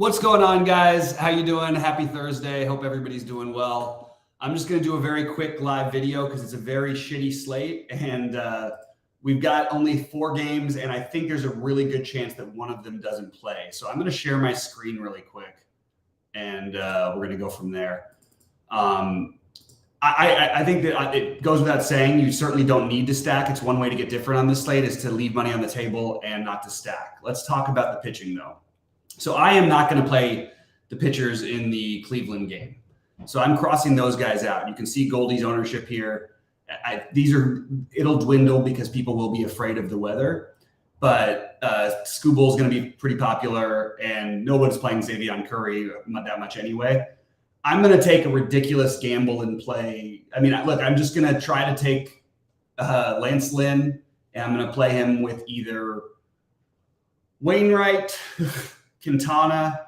What's going on, guys? How you doing? Happy Thursday. Hope everybody's doing well. I'm just going to do a very quick live video because it's a very shitty slate, and we've got only 4 games, and I think there's a really good chance that one of them doesn't play. So I'm going to share my screen really quick, and we're going to go from there. I think that it goes without saying, you certainly don't need to stack. It's one way to get different on this slate is to leave money on the table and not to stack. Let's talk about the pitching, though. So I am not going to play the pitchers in the Cleveland game. So I'm crossing those guys out. You can see Goldie's ownership here. It'll dwindle because people will be afraid of the weather. But Scooble is going to be pretty popular, and nobody's playing Xavier Curry not that much anyway. I'm going to take a ridiculous gamble and play. I mean, look, I'm just going to try to take Lance Lynn, and I'm going to play him with either Wainwright, Quintana,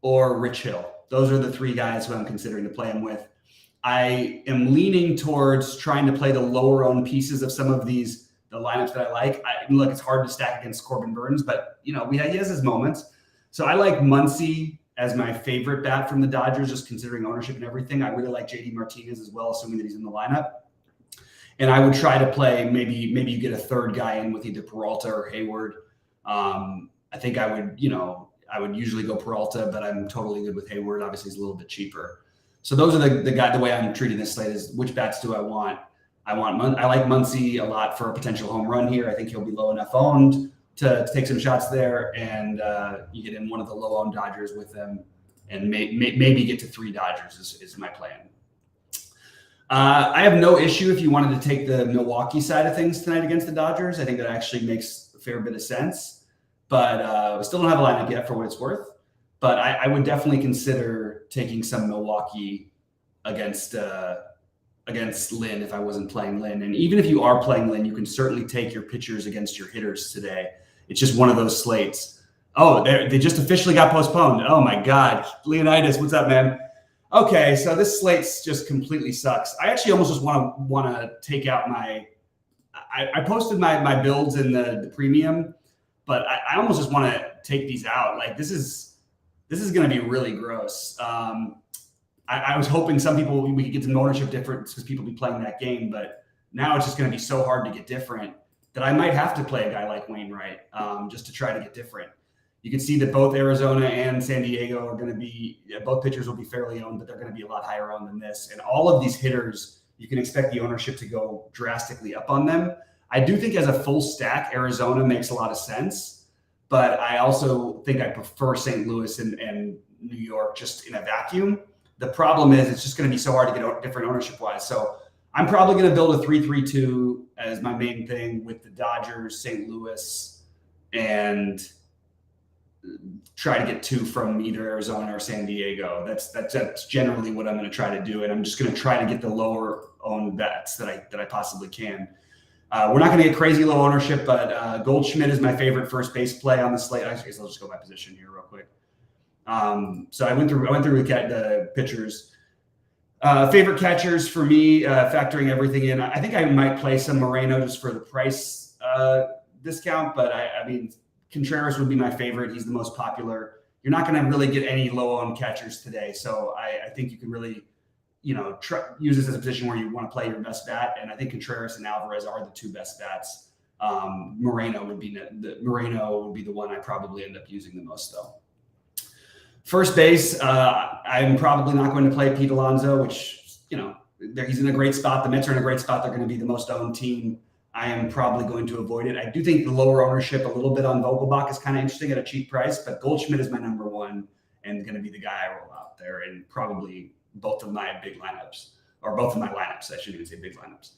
or Rich Hill. Those are the 3 guys who I'm considering to play him with. I am leaning towards trying to play the lower owned pieces of some of the lineups that I like. Look, it's hard to stack against Corbin Burns, but he has his moments. So I like Muncy as my favorite bat from the Dodgers, just considering ownership and everything. I really like JD Martinez as well, assuming that he's in the lineup. And I would try to play, maybe you get a third guy in with either Peralta or Hayward. I think I would usually go Peralta, but I'm totally good with Hayward. Obviously, he's a little bit cheaper. So those are the way I'm treating this slate is which bats do I want? I like Muncy a lot for a potential home run here. I think he'll be low enough owned to take some shots there, and you get in one of the low owned Dodgers with them, and maybe get to 3 Dodgers is my plan. I have no issue if you wanted to take the Milwaukee side of things tonight against the Dodgers. I think that actually makes a fair bit of sense. But we still don't have a lineup yet for what it's worth. But I would definitely consider taking some Milwaukee against Lynn if I wasn't playing Lynn. And even if you are playing Lynn, you can certainly take your pitchers against your hitters today. It's just one of those slates. Oh, they just officially got postponed. Oh, my God. Leonidas, what's up, man? Okay, so this slate just completely sucks. I actually almost just want to take out my – I posted my builds in the premium, but I almost just want to take these out. Like this is going to be really gross. I was hoping we could get some ownership difference because people be playing that game, but now it's just going to be so hard to get different that I might have to play a guy like Wainwright just to try to get different. You can see that both Arizona and San Diego are going to be both pitchers will be fairly owned, but they're going to be a lot higher owned than this. And all of these hitters, you can expect the ownership to go drastically up on them. I do think as a full stack, Arizona makes a lot of sense, but I also think I prefer St. Louis and New York just in a vacuum. The problem is it's just going to be so hard to get different ownership-wise. So I'm probably going to build a 3-3-2 as my main thing with the Dodgers, St. Louis, and try to get 2 from either Arizona or San Diego. That's generally what I'm going to try to do, and I'm just going to try to get the lower-owned bets that I possibly can. We're not going to get crazy low ownership, but Goldschmidt is my favorite first base play on the slate. I guess I'll just go by position here real quick. So I went through the pitchers. Favorite catchers for me, factoring everything in. I think I might play some Moreno just for the price discount, but I mean Contreras would be my favorite. He's the most popular. You're not going to really get any low-owned catchers today, so I think you can really use this as a position where you want to play your best bat, and I think Contreras and Alvarez are the 2 best bats. Moreno would be the one I probably end up using the most, though. First base, I'm probably not going to play Pete Alonso, which he's in a great spot. The Mets are in a great spot. They're going to be the most owned team. I am probably going to avoid it. I do think the lower ownership a little bit on Vogelbach is kind of interesting at a cheap price, but Goldschmidt is my number 1 and going to be the guy I roll out there, and probably both of my big lineups, or both of my lineups. I shouldn't even say big lineups.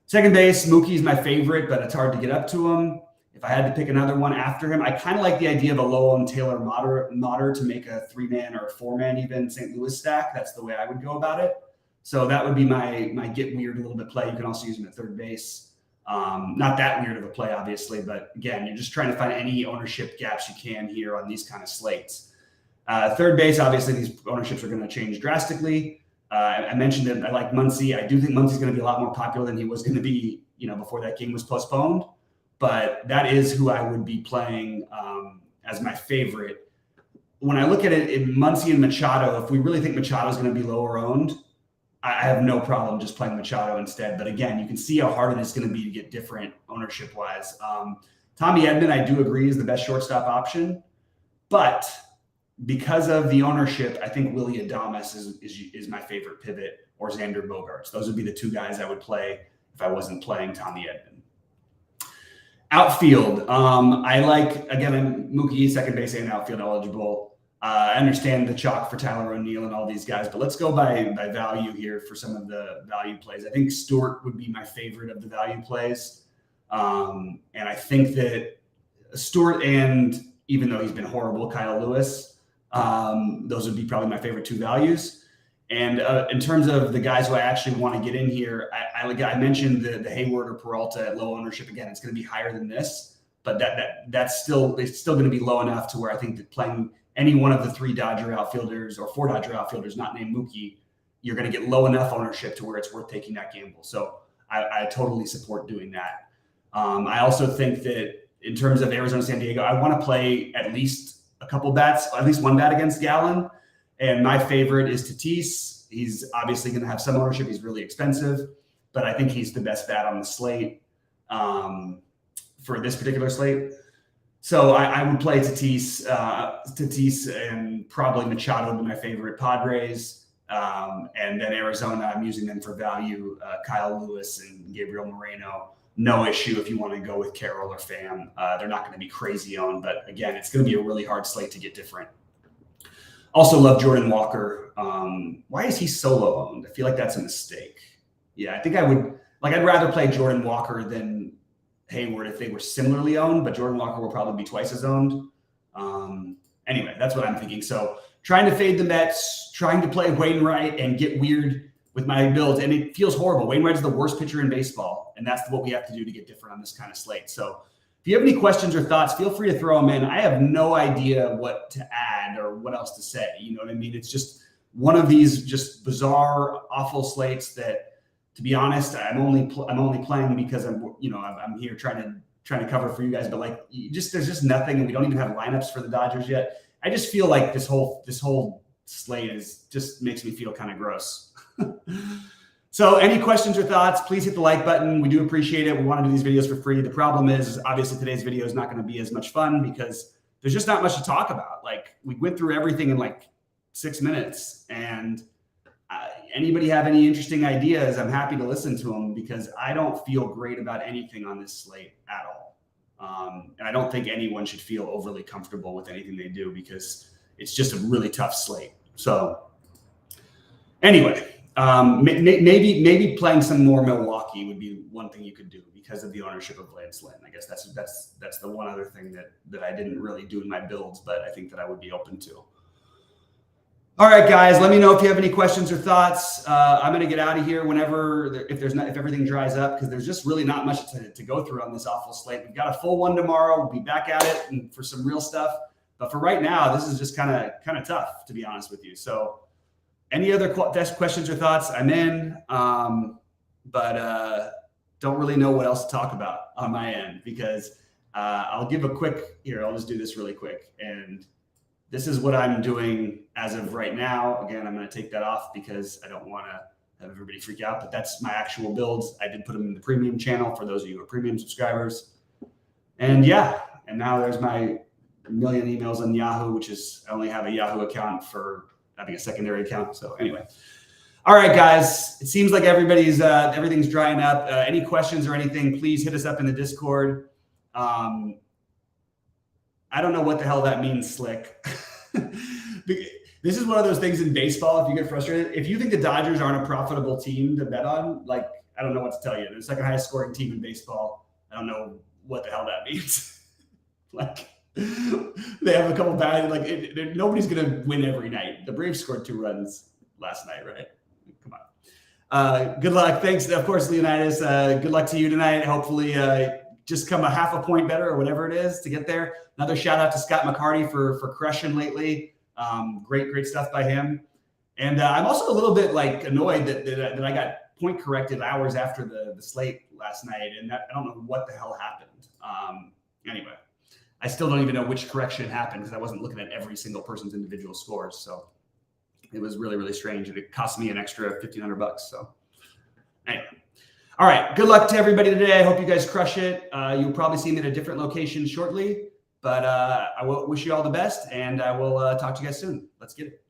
Second base, Mookie is my favorite, but it's hard to get up to him. If I had to pick another one after him, I kind of like the idea of a low-owned Taylor Motter to make a 3-man or a 4-man even St. Louis stack. That's the way I would go about it. So that would be my get weird a little bit play. You can also use him at third base. Not that weird of a play, obviously, but again, you're just trying to find any ownership gaps you can here on these kind of slates. Third base, obviously, these ownerships are going to change drastically. I mentioned that I like Muncy. I do think Muncy's going to be a lot more popular than he was going to be, before that game was postponed. But that is who I would be playing as my favorite. when I look at it in Muncy and Machado, if we really think Machado is going to be lower owned, I have no problem just playing Machado instead. But again, you can see how hard it is going to be to get different ownership wise. Tommy Edman, I do agree, is the best shortstop option, but because of the ownership, I think Willy Adames is my favorite pivot, or Xander Bogaerts. Those would be the two guys I would play if I wasn't playing Tommy Edman. Outfield, I like, again, Mookie, second base and outfield eligible. I understand the chalk for Tyler O'Neill and all these guys, but let's go by value here for some of the value plays. I think Stewart would be my favorite of the value plays. And I think that Stewart, and even though he's been horrible, Kyle Lewis, those would be probably my favorite two values. And in terms of the guys who I actually want to get in here, I mentioned the Hayward or Peralta at low ownership. Again, it's going to be higher than this, but it's still going to be low enough to where I think that playing any one of the three Dodger outfielders or four Dodger outfielders not named Mookie, you're going to get low enough ownership to where it's worth taking that gamble. So I totally support doing that. I also think that in terms of Arizona, San Diego, I want to play at least a couple bats, at least one bat against Gallen. And my favorite is Tatis. He's obviously going to have some ownership. He's really expensive, but I think he's the best bat on the slate for this particular slate. So I would play Tatis, and probably Machado would be my favorite. Padres, and then Arizona, I'm using them for value. Kyle Lewis and Gabriel Moreno, no issue if you want to go with Carroll or Pham. They're not going to be crazy owned, but again, it's going to be a really hard slate to get different. Also love Jordan Walker. Why is he solo owned? I feel like that's a mistake. Yeah, I think I'd rather play Jordan Walker than Hayward if they were similarly owned, but Jordan Walker will probably be twice as owned. Anyway, that's what I'm thinking. So trying to fade the Mets, trying to play Wainwright and get weird with my builds. And it feels horrible. Wainwright's the worst pitcher in baseball. And that's what we have to do to get different on this kind of slate. So if you have any questions or thoughts, feel free to throw them in. I have no idea what to add or what else to say. You know what I mean? It's just one of these just bizarre, awful slates that, to be honest, I'm only playing because I'm here trying to cover for you guys. But like, there's just nothing, and we don't even have lineups for the Dodgers yet. I just feel like this whole slate just makes me feel kind of gross. So any questions or thoughts, please hit the like button. We do appreciate it. We want to do these videos for free. The problem is obviously today's video is not going to be as much fun because there's just not much to talk about. Like, we went through everything in like 6 minutes, and anybody have any interesting ideas, I'm happy to listen to them, because I don't feel great about anything on this slate at all. And I don't think anyone should feel overly comfortable with anything they do, because it's just a really tough slate. So anyway, maybe playing some more Milwaukee would be one thing you could do because of the ownership of Lance Lynn. I guess that's the one other thing that I didn't really do in my builds, but I think that I would be open to. All right, guys, let me know if you have any questions or thoughts. I'm going to get out of here if everything dries up, because there's just really not much to go through on this awful slate. We've got a full one tomorrow. We'll be back at it and for some real stuff. But for right now, this is just kind of tough, to be honest with you. So any other questions or thoughts, I'm in. But don't really know what else to talk about on my end, because I'll give a quick here. I'll just do this really quick. And this is what I'm doing as of right now. Again, I'm going to take that off because I don't want to have everybody freak out, but that's my actual builds. I did put them in the premium channel for those of you who are premium subscribers. And yeah, and now there's my million emails on Yahoo, which is, I only have a Yahoo account for having a secondary account. So anyway, all right, guys, it seems like everything's drying up. Any questions or anything, please hit us up in the Discord. I don't know what the hell that means, Slick. This is one of those things in baseball. If you get frustrated, if you think the Dodgers aren't a profitable team to bet on, like, I don't know what to tell you. They're the second highest scoring team in baseball. I don't know what the hell that means. Like, they have a couple bad, nobody's going to win every night. The Braves scored 2 runs last night, right? Come on. Good luck. Thanks. Of course, Leonidas, good luck to you tonight. Hopefully, just come a half a point better or whatever it is to get there. Another shout out to Scott McCarty for crushing lately. Great stuff by him. And I'm also a little bit annoyed that I got point corrected hours after the slate last night, and I don't know what the hell happened. Anyway, I still don't even know which correction happened because I wasn't looking at every single person's individual scores. So it was really, really strange. And it cost me an extra $1,500. So anyway. All right. Good luck to everybody today. I hope you guys crush it. You'll probably see me at a different location shortly, but I will wish you all the best, and I will talk to you guys soon. Let's get it.